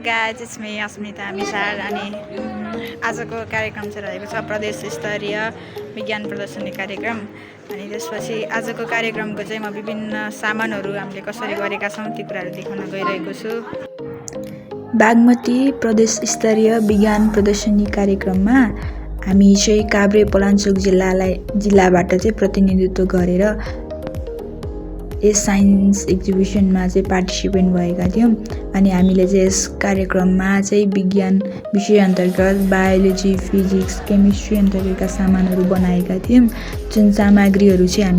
Guys it's me अस्मिता मिसार अनि आजको कार्यक्रम चाहिँ रहेको छ प्रदेश स्तरीय विज्ञान प्रदर्शनी कार्यक्रम। अनि त्यसपछि आजको कार्यक्रमको चाहिँ म विभिन्न सामानहरू हामीले कसरी गरेका छौँ ती कुराहरू देखाउन गइरहेको छु। बागमती प्रदेश स्तरीय विज्ञान प्रदर्शनी कार्यक्रममा हामी चाहिँ काभ्रे पलाञ्चोक जिल्लाबाट चाहिँ प्रतिनिधित्व गरेर यस साइन्स एक्जिबिसनमा चाहिँ पार्टिसिपेन्ट भएका थियौँ। अनि हामीले चाहिँ यस कार्यक्रममा चाहिँ विज्ञान विषय अन्तर्गत बायोलोजी, फिजिक्स, केमिस्ट्री अन्तर्गतका सामानहरू बनाएका थियौँ। जुन सामग्रीहरू चाहिँ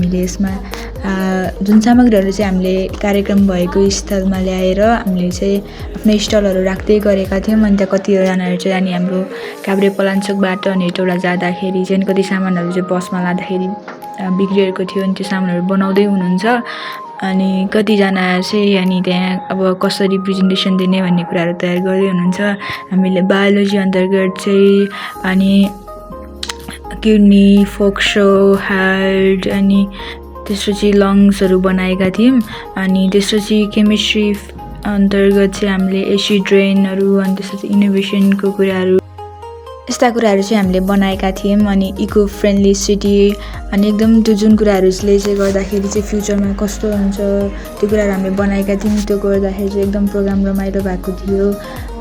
हामीले कार्यक्रम भएको स्थलमा ल्याएर हामीले चाहिँ आफ्नो स्टलहरू राख्दै गरेका थियौँ। अनि त्यहाँ कतिजनाहरू चाहिँ अनि हाम्रो काभ्रे पलाञ्चोकबाट नेटौला जाँदाखेरि चाहिँ कति सामानहरू चाहिँ बसमा लाँदाखेरि बिग्रिएको थियो अनि त्यो सामानहरू बनाउँदै हुनुहुन्छ। अनि कतिजना चाहिँ अनि त्यहाँ अब कसरी प्रेजेन्टेसन दिने भन्ने कुराहरू तयार गर्दै हुनुहुन्छ। हामीले बायोलोजी अन्तर्गत चाहिँ अनि किडनी, फोक्सो, हार्ट अनि त्यसपछि लङ्सहरू बनाएका थियौँ। अनि त्यसपछि केमिस्ट्री अन्तर्गत चाहिँ हामीले एसिड रेनहरू अनि त्यसपछि इनोभेसनको कुराहरू यस्ता कुराहरू चाहिँ हामीले बनाएका थियौँ। अनि इको फ्रेन्डली सिटी अनि एकदम त्यो जुन कुराहरूले चाहिँ गर्दाखेरि चाहिँ फ्युचरमा कस्तो हुन्छ त्यो कुराहरू हामीले बनाएका थियौँ। त्यो गर्दाखेरि चाहिँ एकदम प्रोग्राम रमाइलो भएको थियो।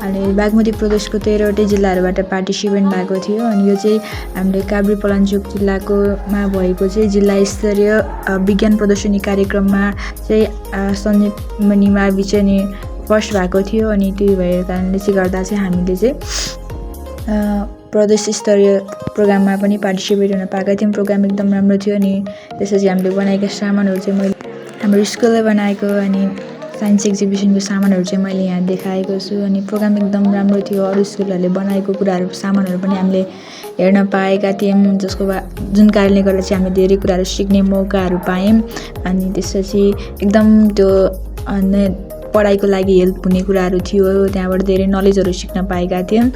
अनि बागमती प्रदेशको 13वटै जिल्लाहरूबाट पार्टिसिपेन्ट भएको थियो। अनि यो चाहिँ हामीले काभ्रे पलाञ्चोक जिल्लाकोमा भएको चाहिँ जिल्ला स्तरीय विज्ञान प्रदर्शनी कार्यक्रममा चाहिँ सन्दीप मणिमा विचनी फर्स्ट भएको थियो। अनि त्यही भएको कारणले चाहिँ गर्दा चाहिँ हामीले चाहिँ प्रदेश स्तरीय प्रोग्राममा पनि पार्टिसिपेट हुन पाएका थियौँ। प्रोग्राम एकदम राम्रो थियो। अनि त्यसपछि हामीले बनाएका सामानहरू चाहिँ मैले हाम्रो स्कुलले बनाएको अनि साइन्स एक्जिबिसनको सामानहरू चाहिँ मैले यहाँ देखाएको छु। अनि प्रोग्राम एकदम राम्रो थियो। अरू स्कुलहरूले बनाएको कुराहरू सामानहरू पनि हामीले हेर्न पाएका थियौँ, जुन कारणले गर्दा चाहिँ हामीले धेरै कुराहरू सिक्ने मौकाहरू पायौँ। अनि त्यसपछि एकदम त्यो पढाइको लागि हेल्प हुने कुराहरू थियो। त्यहाँबाट धेरै नलेजहरू सिक्न पाएका थियौँ।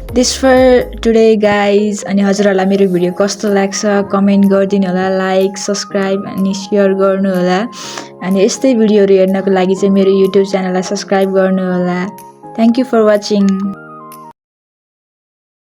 This for today guys. अनि हजुरहरूलाई मेरो भिडियो कस्तो लाग्छ कमेन्ट गरिदिनु होला, लाइक, सब्सक्राइब अनि सेयर गर्नु होला। अनि यस्तै भिडियोहरू हेर्नको लागि चाहिँ मेरो युट्युब च्यानललाई सब्सक्राइब गर्नु होला। Thank you for watching.